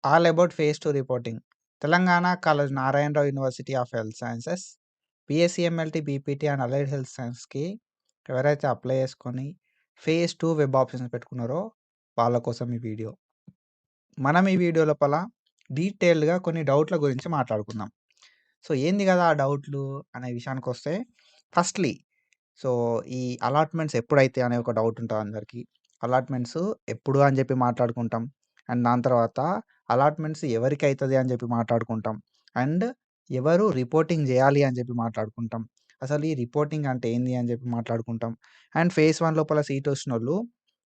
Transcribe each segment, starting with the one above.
All about phase 2 reporting. Telangana Kaloji Narayana Rao university of health sciences, BSc MLT, BPT and allied health సైన్స్‌కి ఎవరైతే apply చేసుకొని phase 2 web options పెట్టుకున్నారో వాళ్ళ కోసం ఈ వీడియో. మనం ఈ వీడియో లోపల డీటెయిల్డ్‌గా కొన్ని డౌట్‌ల గురించి మాట్లాడుకుందాం. సో, ఏంది కదా ఆ డౌట్‌లు అనే విషయానికొస్తే, ఫస్ట్‌లీ సో, ఈ అలాట్‌మెంట్స్ ఎప్పుడైతాయి అనే ఒక డౌట్ ఉంటది అందరికి. అలాట్‌మెంట్స్ ఎప్పుడు అని చెప్పి మాట్లాడుకుంటాం. అండ్ దాని తర్వాత అలాట్‌మెంట్స్ ఎవరికైతది అని చెప్పి మాట్లాడుకుంటాం. అండ్ ఎవరు రిపోర్టింగ్ జేయాలి అని చెప్పి మాట్లాడుకుంటాం. అసలు ఈ రిపోర్టింగ్ అంటే ఏంది అని చెప్పి మాట్లాడుకుంటాం. అండ్ ఫేజ్ 1 లోపల సీట్ వచ్చినోళ్ళు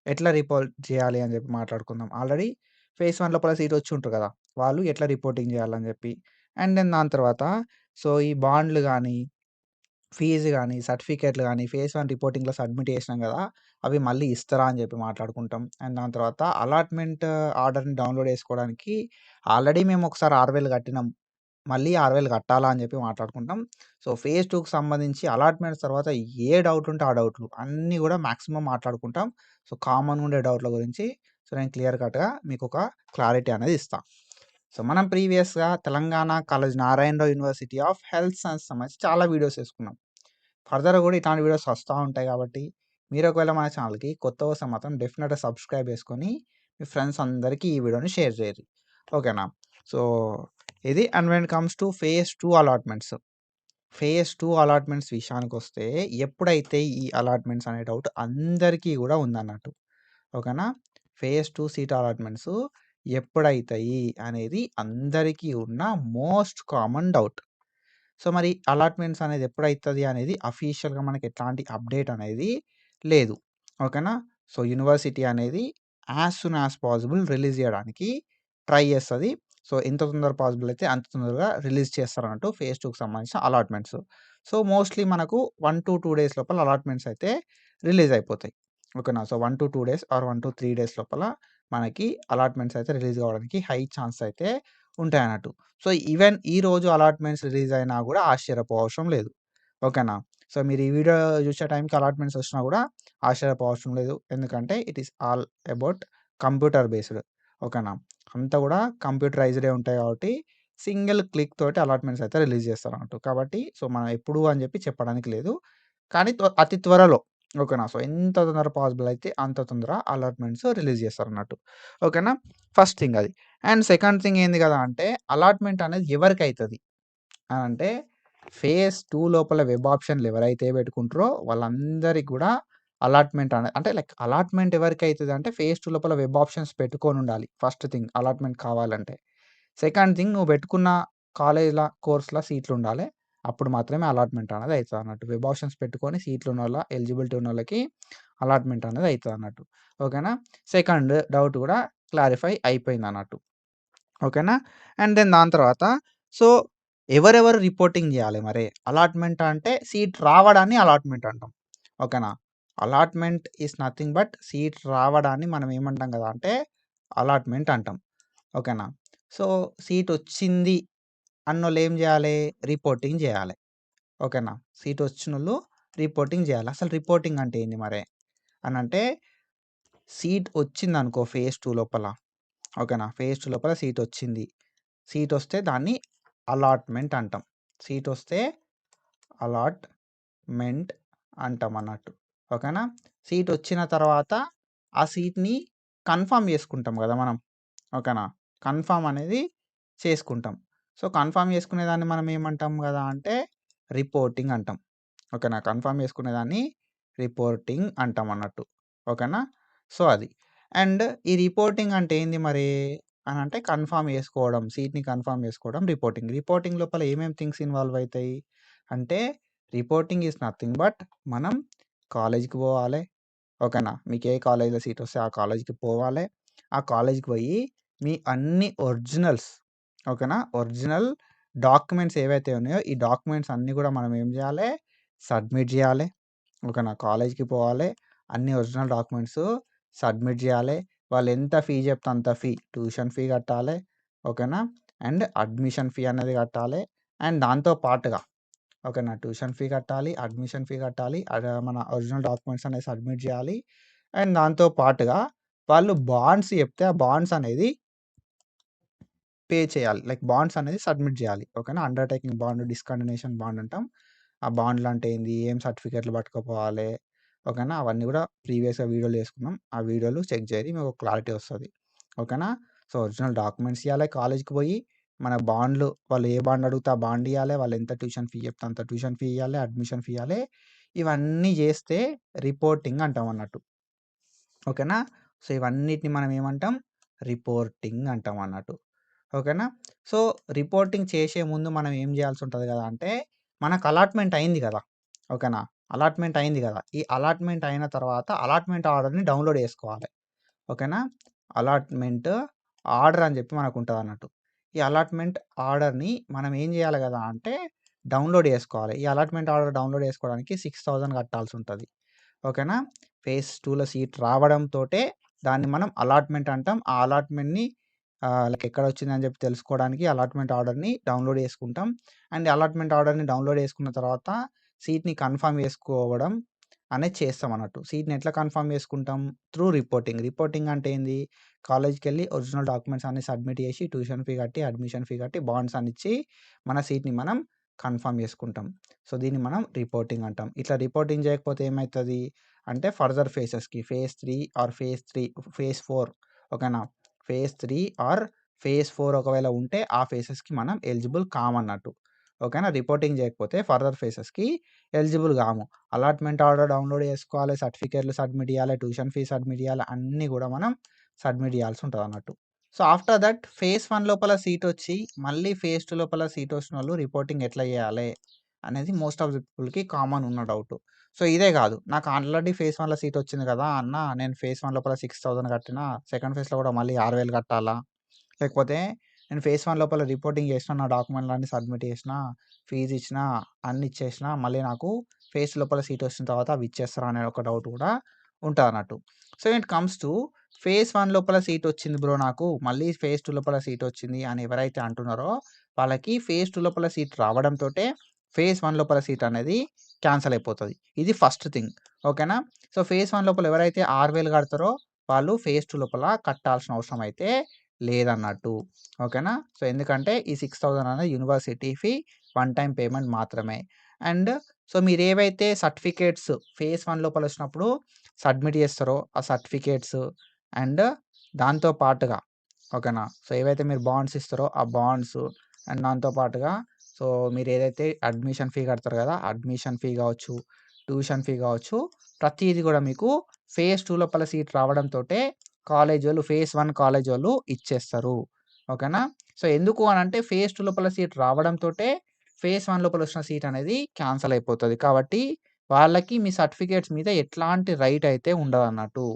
ఎట్లా రిపోర్ట్ చేయాలి అని చెప్పి మాట్లాడుకుందాం. ఆల్రెడీ ఫేజ్ 1 లోపల సీట్ వచ్చి ఉంటారు కదా! వాళ్ళు ఎట్లా రిపోర్టింగ్ చేయాలని చెప్పి. అండ్ దెన్ దాని తర్వాత సో, ఈ బాండ్‌లు గాని ఫీజు గాని, సర్టిఫికేట్‌లు గాని, ఫేజ్ 1 రిపోర్టింగ్‌లో సబ్మిట్ చేసినాం గదా! అవి మళ్ళీ ఇస్తారా అని జెప్పి మాట్లాడుకుంటాం. అండ్ దాని తర్వాత అలాట్‌మెంట్ ఆర్డర్‌ని డౌన్‌లోడ్ చేసుకోవడానికి ఆల్రెడీ మేము ఒకసారి 6000 కట్టినాం. మళ్ళీ 6000 కట్టాలా అని జెప్పి మాట్లాడుకుంటాం. సో, ఫేజ్ 2కి సంబంధించి అలాట్‌మెంట్స్ తర్వాత ఏ డౌట్ ఉంటే ఆ డౌట్‌లు అన్నీ గూడా మాక్సిమం మాట్లాడుకుంటాం. సో, కామన్‌గా ఉండే డౌట్‌ల గురించి సో, నేను క్లియర్ కట్‌గా మీకొక క్లారిటీ అనేది ఇస్తా. సో, మనం ప్రీవియస్‌గా Telangana Kaloji Narayana Rao university of health science సంబంధించి చాలా వీడియోస్ చేసుకున్నాం. ఫర్దర్ గూడా ఇట్లాంటి వీడియోస్ వస్తా ఉంటాయి గాబట్టి, మీరు ఒకవేళ మన ఛానల్‌కి కొత్తగా వస్తే మాత్రం డెఫినిట్‌గా సబ్స్క్రైబ్ చేసుకొని, మీ ఫ్రెండ్స్ అందరికీ ఈ వీడియోని షేర్ జేయండి. ఓకేనా? సో, ఇది and when it comes to phase 2 allotments. Phase 2 allotments విషయానికొస్తే, ఎప్పుడైతే ఈ అలాట్‌మెంట్స్ అనే డౌట్ అందరికీ గూడా ఉందన్నట్టు. ఓకేనా? ఫేజ్ 2 సీట్ అలాట్‌మెంట్స్ ఎప్పుడైతాయి అనేది అందరికీ ఉన్న మోస్ట్ కామన్ డౌట్. సో, మరి అలాట్‌మెంట్స్ అనేది ఎప్పుడైతది అనేది అఫీషియల్‌గా మనకి ఎట్లాంటి అప్డేట్ అనేది లేదు. ఓకేనా? సో, యూనివర్సిటీ అనేది as soon as possible release జేయడానికి ట్రై చేస్తది. సో, ఎంత తొందర పాసిబుల్ అయితే అంత తొందరగా రిలీజ్ చేస్తారన్నట్టు ఫేజ్ 2కి సంబంధించిన అలాట్‌మెంట్స్. సో, మోస్ట్‌లీ మనకు 1-2 డేస్ లోపల అలాట్‌మెంట్స్ అయితే రిలీజ్ అయిపోతాయి. ఓకేనా? సో, 1-2 డేస్ ఆర్ 1-3 డేస్ లోపల మనకి అలాట్‌మెంట్స్ అయితే రిలీజ్ కావడానికి హై ఛాన్స్ అయితే ఉంటాయన్నట్టు. సో, ఈవెన్ ఈరోజు అలాట్‌మెంట్స్ రిలీజ్ అయినా గూడా ఆశ్చర్యపోవసరం లేదు. ఓకేనా? సో, మీరు ఈ వీడియో చూసే టైంకి అలాట్‌మెంట్స్ వచ్చినా గూడా ఆశ్చర్యపోవసరం లేదు. ఎందుకంటే it is all about computer based. ఓకేనా? అంతా గూడా కంప్యూటరైజ్డే ఉంటాయి కాబట్టి సింగిల్ క్లిక్ తోటి అలాట్‌మెంట్స్ అయితే రిలీజ్ చేస్తారన్నట్టు. కాబట్టి సో, మనం ఎప్పుడు అని జెప్పి చెప్పడానికి లేదు. కానీ అతి త్వరలో ఓకేనా? సో, ఎంత తొందర పాసిబుల్ అయితే అంత తొందర అలాట్‌మెంట్స్ రిలీజ్ చేస్తారన్నట్టు. ఓకేనా? ఫస్ట్ థింగ్ అది. అండ్ సెకండ్ థింగ్ ఏంది గదా అంటే అలాట్‌మెంట్ అనేది ఎవరికైతది అనంటే ఫేజ్ 2 లోపల వెబ్ ఆప్షన్‌లు ఎవరైతే పెట్టుకుంటారో వాళ్ళందరికి గూడా అలాట్‌మెంట్ అంటే లైక్ అలాట్‌మెంట్ ఎవరికైతదంటే ఫేజ్ 2 లోపల వెబ్ ఆప్షన్స్ పెట్టుకొనుండాలి. ఫస్ట్ థింగ్ అలాట్‌మెంట్ కావాలంటే. సెకండ్ థింగ్ నువ్వు పెట్టుకున్న కాలేజ్‌ల, కోర్స్‌ల సీట్లుండాలె. అప్పుడు మాత్రమే అలాట్‌మెంట్ అనేది అయితదన్నట్టు. వెబ్ ఆప్షన్స్ పెట్టుకొని సీట్లున్నోళ్ళ, ఎలిజిబిలిటీ ఉన్నోళ్ళకి అలాట్‌మెంట్ అనేది అయితదన్నట్టు. ఓకేనా? సెకండ్ డౌట్ గూడా క్లారిఫై అయిపోయిందన్నట్టు. ఓకేనా? అండ్ దెన్ దాని తర్వాత సో, ఎవరెవరు రిపోర్టింగ్ జేయాలి మరి? అలాట్‌మెంట్ అంటే సీట్ రావడాన్ని అలాట్‌మెంట్ అంటాం. ఓకేనా? Allotment is nothing but seat రావడాన్ని మనం ఏమంటాం గదా అంటే అలాట్‌మెంట్ అంటాం. ఓకేనా? సో, సీటొచ్చింది అన్నోళ్ళు ఏం జేయాలి? రిపోర్టింగ్ జేయాలి. ఓకేనా? సీటొచ్చినోళ్ళు రిపోర్టింగ్ జేయాలి. అసలు రిపోర్టింగ్ అంటే ఏంది మరే? అనంటే సీట్ వచ్చిందనుకో ఫేజ్ 2 లోపల. ఓకేనా? ఫేజ్ 2 లోపల సీటొచ్చింది. సీటొస్తే దాన్ని అలాట్‌మెంట్ అంటాం. సీటొస్తే అలాట్‌మెంట్ అంటామన్నట్టు. ఓకేనా? సీటొచ్చిన తర్వాత ఆ సీట్‌ని కన్ఫర్మ్ జేసుకుంటాం గదా మనం. ఓకేనా? కన్ఫర్మ్ అనేది చేసుకుంటాం. సో, కన్ఫర్మ్ చేసుకునేదాన్ని మనం ఏమంటాం గదా అంటే రిపోర్టింగ్ అంటాం. ఓకేనా? కన్ఫర్మ్ చేసుకునేదాన్ని రిపోర్టింగ్ అంటామన్నట్టు. ఓకేనా? సో, అది. అండ్ ఈ రిపోర్టింగ్ అంటే ఏంది మరి అనంటే కన్ఫర్మ్ చేసుకోవడం. సీట్‌ని కన్ఫర్మ్ చేసుకోవడం రిపోర్టింగ్. రిపోర్టింగ్ లోపల ఏమేం థింగ్స్ ఇన్వాల్వ్ అయితాయి? అంటే రిపోర్టింగ్ ఈస్ నథింగ్ బట్ మనం కాలేజ్‌కి పోవాలె. ఓకేనా? మీకు ఏ కాలేజ్‌లో సీటొస్తే ఆ కాలేజ్‌కి పోవాలె. ఆ కాలేజ్‌కి పోయి మీ అన్ని ఒరిజినల్స్ ఓకేనా? ఒరిజినల్ డాక్యుమెంట్స్ ఏవైతే ఉన్నాయో ఈ డాక్యుమెంట్స్ అన్నీ గూడా మనం ఏం జేయాలె? సబ్మిట్ జేయాలె. ఓకేనా? కాలేజ్‌కి పోవాలె. అన్ని ఒరిజినల్ డాక్యుమెంట్స్ సబ్మిట్ జేయాలె. వాళ్ళెంత ఫీ చెప్తే అంత ఫీ, ట్యూషన్ ఫీ కట్టాలె. ఓకేనా? అండ్ అడ్మిషన్ ఫీ అనేది కట్టాలె. అండ్ దాంతో పాటుగా ఓకేనా? ట్యూషన్ ఫీ కట్టాలి, అడ్మిషన్ ఫీ కట్టాలి. మన ఒరిజినల్ డాక్యుమెంట్స్ అనేవి సబ్మిట్ జేయాలి. అండ్ దాంతో పాటుగా వాళ్ళు బాండ్స్ చెప్తే ఆ బాండ్స్ అనేది పే చేయాలి. లైక్ బాండ్స్ అనేది సబ్మిట్ చేయాలి. ఓకేనా. అండర్‌టేకింగ్ బాండ్, డిస్కంటిన్యూషన్ బాండ్ అంటాం. ఆ బాండ్‌లు అంటే ఏంది? ఏం సర్టిఫికేట్‌లు పట్టుకపోవాలి? ఓకేనా. అవన్నీ కూడా ప్రీవియస్‌గా వీడియోలు చేసుకున్నాం. ఆ వీడియోలు చెక్ చేయండి. మీకు క్లారిటీ వస్తది. ఓకేనా. సో, ఒరిజినల్ డాక్యుమెంట్స్ ఇయ్యాలి. కాలేజ్‌కి పోయి మన బాండ్‌లు వాళ్ళు ఏ బాండ్ అడిగితే ఆ బాండ్ ఇయ్యాలి. వాళ్ళు ఎంత ట్యూషన్ ఫీ చెప్తే అంత ట్యూషన్ ఫీ ఇయ్యాలి. అడ్మిషన్ ఫీ ఇయ్యాలి. ఇవన్నీ చేస్తే రిపోర్టింగ్ అంటాం అన్నట్టు. ఓకేనా. సో, ఇవన్నిటిని మనం ఏమంటాం? రిపోర్టింగ్ అంటాం అన్నట్టు. ఓకేనా. సో, రిపోర్టింగ్ చేసే ముందు మనం ఏం చేయాల్సి ఉంటది కదా అంటే, మనకు అలాట్‌మెంట్ అయింది కదా! ఓకేనా. అలాట్‌మెంట్ అయింది కదా! ఈ అలాట్‌మెంట్ అయిన తర్వాత అలాట్‌మెంట్ ఆర్డర్‌ని డౌన్‌లోడ్ చేసుకోవాలి. ఓకేనా. అలాట్‌మెంట్ ఆర్డర్ అని చెప్పి మనకుంటదన్నట్టు. ఈ అలాట్‌మెంట్ ఆర్డర్‌ని మనం ఏం చేయాలి కదా అంటే, డౌన్‌లోడ్ చేసుకోవాలి. ఈ అలాట్‌మెంట్ ఆర్డర్ డౌన్‌లోడ్ చేసుకోవడానికి 6000 కట్టాల్సుంటది. ఓకేనా. ఫేజ్ 2లో సీట్ రావడంతోటే దాన్ని మనం అలాట్‌మెంట్ అంటాం. ఆ అలాట్‌మెంట్‌ని లైక్ ఎక్కడొచ్చిందని చెప్పి తెలుసుకోవడానికి అలాట్‌మెంట్ ఆర్డర్‌ని డౌన్‌లోడ్ చేసుకుంటాం. అండ్ అలాట్‌మెంట్ ఆర్డర్‌ని డౌన్‌లోడ్ చేసుకున్న తర్వాత సీట్‌ని కన్ఫర్మ్ చేసుకోవడం అనేది చేస్తామన్నట్టు. సీట్‌ని ఎట్లా కన్ఫర్మ్ చేసుకుంటాం? Through reporting. రిపోర్టింగ్ అంటే ఏంది? కాలేజ్‌కెళ్ళి ఒరిజినల్ డాక్యుమెంట్స్ అన్నీ సబ్మిట్ చేసి, ట్యూషన్ ఫీ కట్టి, అడ్మిషన్ ఫీ కట్టి, బాండ్స్ అన్ని ఇచ్చి, మన సీట్‌ని మనం కన్ఫర్మ్ చేసుకుంటాం. సో, దీన్ని మనం రిపోర్టింగ్ అంటాం. ఇట్లా రిపోర్టింగ్ చేయకపోతే ఏమైతది? అంటే ఫర్దర్ ఫేజెస్‌కి ఫేజ్ 3 ఆర్ ఫేజ్ 4 ఓకేనా. ఫేజ్ 3 ఆర్ ఫేజ్ 4 ఒకవేళ ఉంటే ఆ ఫేజెస్‌కి మనం ఎలిజిబుల్ కామన్నట్టు. ఓకేనా. రిపోర్టింగ్ చేయకపోతే ఫర్దర్ ఫేజెస్‌కి ఎలిజిబుల్ కాము. అలాట్‌మెంట్ ఆర్డర్ డౌన్‌లోడ్ చేసుకోవాలి. సర్టిఫికేట్‌లు సబ్మిట్ చేయాలి. ట్యూషన్ ఫీ సబ్మిట్ చేయాలి. అన్నీ కూడా మనం సబ్మిట్ చేయాల్సి ఉంటదన్నట్టు. సో, ఆఫ్టర్ దట్ ఫేజ్ 1 లోపల సీటొచ్చి, మళ్ళీ ఫేజ్ 2 లోపల సీటొచ్చినోళ్ళు రిపోర్టింగ్ ఎట్లా చేయాలి? అనేది మోస్ట్ ఆఫ్ ది పీపుల్‌కి కామన్ ఉన్న డౌటు. సో, ఇదే కాదు. నాకు ఆల్రెడీ ఫేజ్ 1లో సీటొచ్చింది కదా! అన్న నేను ఫేజ్ 1 లోపల 6000 కట్టినా, సెకండ్ ఫేజ్‌లో కూడా మళ్ళీ 6000 కట్టాలా? లేకపోతే నేను ఫేజ్ 1 లోపల రిపోర్టింగ్ చేసినా, నా డాక్యుమెంట్‌లన్నీ సబ్మిట్ చేసినా, ఫీజ్ ఇచ్చినా, అన్నీ ఇచ్చేసినా, మళ్ళీ నాకు ఫేజ్ లోపల సీటొచ్చిన తర్వాత అవి ఇచ్చేస్తారా అనే ఒక డౌట్ కూడా ఉంటదన్నట్టు. So, it comes to phase 1 లోపల సీటొచ్చింది బ్రో నాకు, మళ్ళీ ఫేజ్ 2 లోపల సీటొచ్చింది అని ఎవరైతే అంటున్నారో, వాళ్ళకి ఫేజ్ 2 లోపల సీట్ రావడంతోటే ఫేజ్ 1 లోపల సీట్ అనేది క్యాన్సల్ అయిపోతది. ఇది ఫస్ట్ థింగ్. ఓకేనా. సో, ఫేజ్ 1 లోపల ఎవరైతే 6000 కడతారో, వాళ్ళు ఫేజ్ 2 లోపల కట్టాల్సిన అవసరం అయితే లేదన్నట్టు. ఓకేనా. సో, ఎందుకంటే ఈ 6000 అనేది university fee one time payment మాత్రమే. అండ్ సో, మీరేవైతే సర్టిఫికేట్స్ ఫేజ్ 1 లోపల వచ్చినప్పుడు సబ్మిట్ చేస్తారో, ఆ సర్టిఫికేట్స్ అండ్ దాంతో పాటుగా ఓకేనా. సో, ఏవైతే మీరు బాండ్స్ ఇస్తారో ఆ బాండ్స్ అండ్ దాంతో పాటుగా సో, మీరేదైతే అడ్మిషన్ ఫీ కడతారు కదా! అడ్మిషన్ ఫీ కావచ్చు, ట్యూషన్ ఫీ కావచ్చు, ప్రతీది కూడా మీకు ఫేజ్ 2 లోపల సీట్ రావడంతోటే కాలేజోళ్ళు ఫేజ్ 1 కాలేజోళ్ళు ఇచ్చేస్తారు. ఓకేనా. సో, ఎందుకు అనంటే ఫేజ్ 2 లోపల సీట్ రావడంతోటే ఫేజ్ 1 లోపల వచ్చిన సీట్ అనేది క్యాన్సల్ అయిపోతది. కాబట్టి వాళ్ళకి మీ సర్టిఫికేట్స్ మీద ఎట్లాంటి రైట్ అయితే ఉండదన్నట్టు.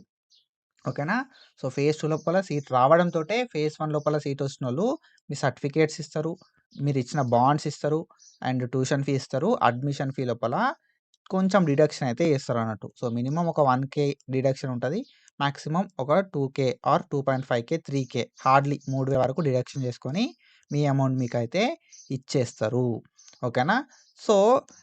ఓకేనా. సో, ఫేజ్ 2 లోపల సీట్ రావడంతోటే ఫేజ్ 1 లోపల సీటొచ్చినోళ్ళు మీ సర్టిఫికేట్స్ ఇస్తారు. మీరిచ్చిన బాండ్స్ ఇస్తారు. అండ్ ట్యూషన్ ఫీ ఇస్తారు. అడ్మిషన్ ఫీ లోపల కొంచెం డిడక్షన్ అయితే చేస్తారన్నట్టు. సో, మినిమమ్ ఒక 1,000 డిడక్షన్ ఉంటది. మాక్సిమం ఒక 2,000 ఆర్ 2.5,000, 3,000 హార్డ్‌లీ 3,000 వరకు డిడక్షన్ చేసుకొని మీ అమౌంట్ మీకైతే ఇచ్చేస్తారు. ఓకేనా. సో,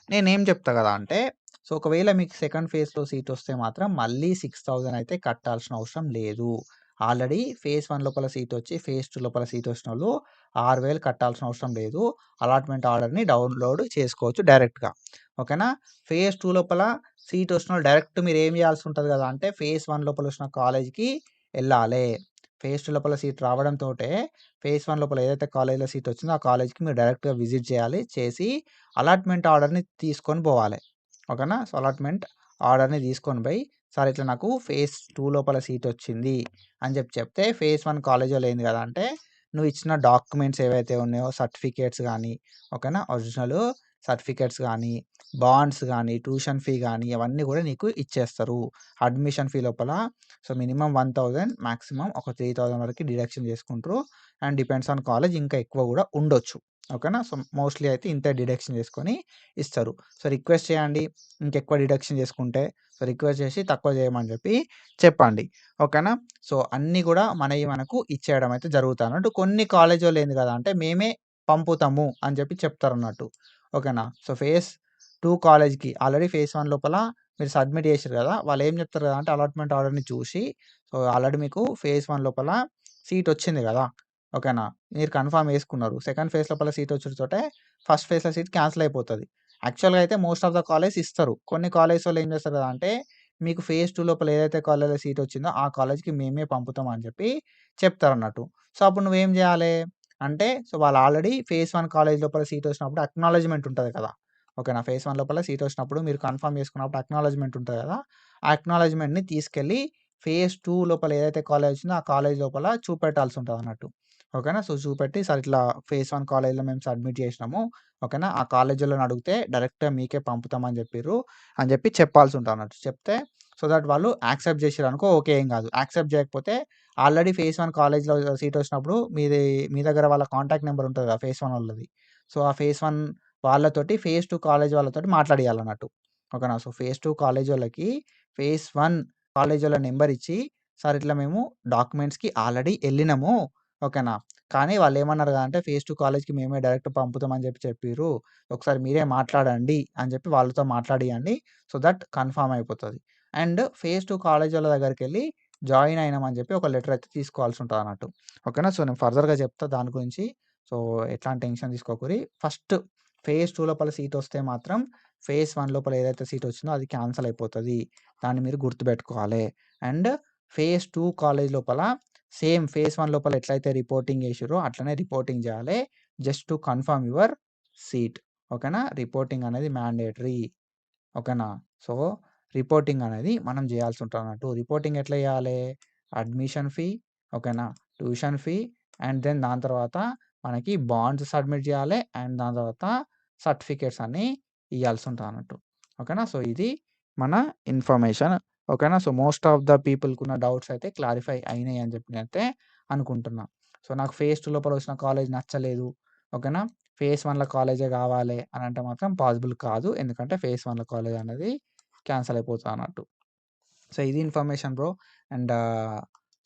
నేనేం చెప్తా కదా అంటే, సో, ఒకవేళ మీకు సెకండ్ ఫేజ్‌లో సీటొస్తే మాత్రం మళ్ళీ 6000 అయితే కట్టాల్సిన అవసరం లేదు. ఆల్రెడీ ఫేజ్ 1 లోపల సీటొచ్చి, ఫేజ్ 2 లోపల సీటొచ్చినోళ్ళు 6000 కట్టాల్సిన అవసరం లేదు. అలాట్‌మెంట్ ఆర్డర్‌ని డౌన్‌లోడ్ చేసుకోవచ్చు డైరెక్ట్‌గా. ఓకేనా. ఫేజ్ 2 లోపల సీటొచ్చినోళ్ళు డైరెక్ట్ మీరేం చేయాల్సి ఉంటది కదా అంటే, ఫేజ్ 1 లోపల వచ్చిన కాలేజ్‌కి ఎళ్ళాలే. ఫేజ్ 2 లోపల సీట్ రావడంతోటే ఫేజ్ 1 లోపల ఏదైతే కాలేజ్‌లో సీటొచ్చిందో ఆ కాలేజ్‌కి మీరు డైరెక్ట్‌గా విజిట్ చేయాలి. చేసి అలాట్‌మెంట్ ఆర్డర్‌ని తీసుకొని పోవాలి. ఓకేనా. సో, అలాట్‌మెంట్ ఆర్డర్‌ని తీసుకొని పోయి, సార్ ఇట్లా నాకు ఫేజ్ 2 లోపల సీటొచ్చింది అని చెప్తే, ఫేజ్ 1 కాలేజోళ్ళు ఏంది కదా అంటే, నువ్వు ఇచ్చిన డాక్యుమెంట్స్ ఏవైతే ఉన్నాయో సర్టిఫికేట్స్ గానీ, ఓకేనా. ఒరిజినల్ సర్టిఫికేట్స్ గానీ, బాండ్స్ గానీ, ట్యూషన్ ఫీ గానీ, అవన్నీ కూడా నీకు ఇచ్చేస్తారు. అడ్మిషన్ ఫీ లోపల సో, మినిమమ్ 1000 మాక్సిమం ఒక 3000 వరకు డిడక్షన్ చేసుకుంటారు. అండ్ డిపెండ్స్ ఆన్ కాలేజ్ ఇంకా ఎక్కువ కూడా ఉండొచ్చు. ఓకేనా. సో, మోస్ట్‌లీ అయితే ఇంతే డిడక్షన్ చేసుకొని ఇస్తారు. సో, రిక్వెస్ట్ చేయండి. ఇంకెక్కువ డిడక్షన్ చేసుకుంటే, సో, రిక్వెస్ట్ చేసి తక్కువ చేయమని చెప్పండి. ఓకేనా. సో, అన్నీ కూడా మనయి మనకు ఇచ్చేయడం అయితే జరుగుతదన్నట్టు. కొన్ని కాలేజోళ్ళు ఏంది కదా అంటే, మేమే పంపుతాము అని చెప్తారన్నట్టు. ఓకేనా. సో, ఫేజ్ 2 కాలేజ్‌కి ఆల్రెడీ ఫేజ్ 1 లోపల మీరు సబ్మిట్ చేసిర్రు కదా! వాళ్ళేం చెప్తారు కదా అంటే, అలాట్‌మెంట్ ఆర్డర్‌ని చూసి, సో, ఆల్రెడీ మీకు ఫేజ్ 1 లోపల సీటొచ్చింది కదా! ఓకేనా. మీరు కన్ఫర్మ్ చేసుకున్నారు. సెకండ్ ఫేజ్ లోపల సీట్ వచ్చుడుతోటే ఫస్ట్ ఫేజ్‌లో సీట్ క్యాన్సిల్ అయిపోతది. యాక్చువల్‌గా అయితే మోస్ట్ ఆఫ్ ద కాలేజ్ ఇస్తారు. కొన్ని కాలేజ్ వాళ్ళు ఏం చేస్తారు కదా అంటే, మీకు ఫేజ్ 2 లోపల ఏదైతే కాలేజ్‌లో సీట్ వచ్చిందో ఆ కాలేజ్‌కి మేమే పంపుతాం అని చెప్పి చెప్తారన్నట్టు. సో, అప్పుడు నువ్వేం చేయాలి అంటే, సో, వాళ్ళు ఆల్రెడీ ఫేజ్ 1 కాలేజ్ లోపల సీట్ వచ్చినప్పుడు అక్నాలెడ్జ్‌మెంట్ ఉంటది కదా! ఓకేనా. ఫేజ్ 1 లోపల సీట్ వచ్చినప్పుడు మీరు కన్ఫర్మ్ చేసుకున్నప్పుడు అక్నాలెడ్జ్‌మెంట్ ఉంటది కదా! ఆ అక్నాలెడ్జ్‌మెంట్‌ని తీసుకెళ్ళి ఫేజ్ 2 లోపల ఏదైతే కాలేజ్ వచ్చిందో ఆ కాలేజ్ లోపల చూపెట్టాల్సి ఉంటదన్నట్టు. ఓకేనా. సో, చూపెట్టి సార్ ఇట్లా ఫేజ్ 1 కాలేజ్‌లో మేము సబ్మిట్ చేసినాము. ఓకేనా. ఆ కాలేజోళ్ళని అడిగితే డైరెక్ట్‌గా మీకే పంపుతామని చెప్పిర్రు అని చెప్పి చెప్పాల్సి ఉంటదన్నట్టు. చెప్తే సో దట్ వాళ్ళు యాక్సెప్ట్ చేసిర్రనుకో ఓకే ఏం కాదు. యాక్సెప్ట్ చేయకపోతే ఆల్రెడీ ఫేజ్ 1 కాలేజ్‌లో సీట్ వచ్చినప్పుడు మీ దగ్గర వాళ్ళ కాంటాక్ట్ నంబర్ ఉంటది కదా! ఫేజ్ 1 వాళ్ళది. సో, ఆ ఫేజ్ 1 వాళ్ళతోటి ఫేజ్ 2 కాలేజ్ వాళ్ళతోటి మాట్లాడియాలన్నట్టు. ఓకేనా. సో, ఫేజ్ 2 కాలేజోళ్ళకి ఫేజ్ 1 కాలేజోళ్ళ నంబర్ ఇచ్చి, సార్ ఇట్లా మేము డాక్యుమెంట్స్‌కి ఆల్రెడీ ఎళ్ళినాము. ఓకేనా. కానీ వాళ్ళేమన్నారు అంటే ఫేజ్ 2 కాలేజ్‌కి మేమే డైరెక్ట్ పంపుతామని చెప్పిర్రు. ఒకసారి మీరే మాట్లాడండి అని చెప్పి వాళ్ళతో మాట్లాడియండి. సో దట్ కన్ఫర్మ్ అయిపోతది. అండ్ ఫేజ్ 2 కాలేజోళ్ళ దగ్గరికెళ్ళి జాయిన్ అయినామని చెప్పి ఒక లెటర్ అయితే తీసుకోవాల్సి ఉంటదన్నట్టు. ఓకేనా. సో, నేను ఫర్దర్‌గా చెప్తా దాని గురించి. సో, ఎట్లాంటి టెన్షన్ తీసుకోకురి. ఫస్ట్ ఫేజ్ 2 లోపల సీట్ వస్తే మాత్రం ఫేజ్ 1 లోపల ఏదైతే సీట్ వచ్చిందో అది క్యాన్సిల్ అయిపోతది. దాన్ని మీరు గుర్తుపెట్టుకోవాలి. అండ్ ఫేజ్ 2 కాలేజ్ లోపల సేమ్ ఫేజ్ 1 లోపల ఎట్లయితే రిపోర్టింగ్ చేసిర్రో అట్లనే రిపోర్టింగ్ చేయాలి. Just to confirm your seat. ఓకేనా. రిపోర్టింగ్ అనేది మ్యాండేటరీ. ఓకేనా. సో, రిపోర్టింగ్ అనేది మనం చేయాల్సి ఉంటదన్నట్టు. రిపోర్టింగ్ ఎట్లా చేయాలి? అడ్మిషన్ ఫీ, ఓకేనా, ట్యూషన్ ఫీ అండ్ దెన్ దాని తర్వాత మనకి బాండ్స్ సబ్మిట్ చేయాలి. అండ్ దాని తర్వాత సర్టిఫికేట్స్ అన్నీ ఇయ్యాల్సి ఉంటదన్నట్టు. ఓకేనా. సో, ఇది మన ఇన్ఫర్మేషన్. ఓకేనా. సో, మోస్ట్ ఆఫ్ ద పీపుల్‌కున్న డౌట్స్ అయితే క్లారిఫై అయినాయి అని చెప్పి నేనైతే అనుకుంటున్నా. సో, నాకు ఫేజ్ 2 లోపల వచ్చిన కాలేజ్ నచ్చలేదు. ఓకేనా. ఫేజ్ 1లో కాలేజే కావాలి అని అంటే మాత్రం పాసిబుల్ కాదు. ఎందుకంటే ఫేజ్ 1లో కాలేజ్ అనేది క్యాన్సిల్ అయిపోతదన్నట్టు. సో, ఇది ఇన్ఫర్మేషన్ బ్రో. అండ్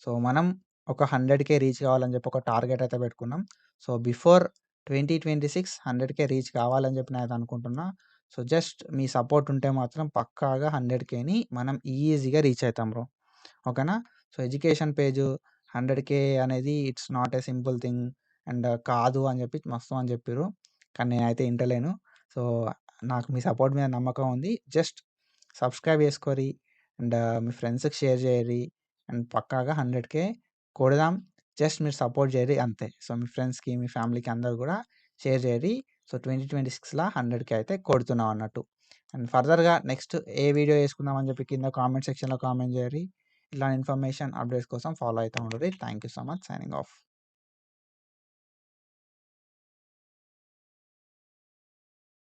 సో, మనం ఒక 100,000 రీచ్ కావాలని చెప్పి ఒక టార్గెట్ అయితే పెట్టుకున్నాం. సో, బిఫోర్ 2026 100,000 రీచ్ కావాలని చెప్పి నేనైతే అనుకుంటున్నా. సో, జస్ట్ మీ సపోర్ట్ ఉంటే మాత్రం పక్కాగా 100,000ని మనం ఈజీగా రీచ్ అయితాం బ్రో. ఓకేనా. సో, ఎడ్యుకేషన్ పేజు 100,000 అనేది it's not a simple thing and కాదు అని చెప్పి మస్తు అని చెప్పిర్రు. కానీ నేనైతే ఇంటలేను. సో, నాకు మీ సపోర్ట్ మీద నమ్మకం ఉంది. జస్ట్ సబ్స్క్రైబ్ చేసుకోరి అండ్ మీ ఫ్రెండ్స్‌కి షేర్ చేయరి. అండ్ పక్కాగా 100,000 కొడదాం. జస్ట్ మీరు సపోర్ట్ చేయరి అంతే. సో, మీ ఫ్రెండ్స్‌కి, మీ ఫ్యామిలీకి అందరూ కూడా షేర్ చేయరి. సో, 2026లా 100,000 అయితే కొడుతున్నాం అన్నట్టు. అండ్ ఫర్దర్‌గా నెక్స్ట్ ఏ వీడియో చేసుకుందాం అని చెప్పి కింద కామెంట్ సెక్షన్‌లో కామెంట్ చేయరి. ఇలాంటి ఇన్ఫర్మేషన్ అప్డేట్స్ కోసం ఫాలో అయితా ఉండుర్రి. Thank you so much. Signing of.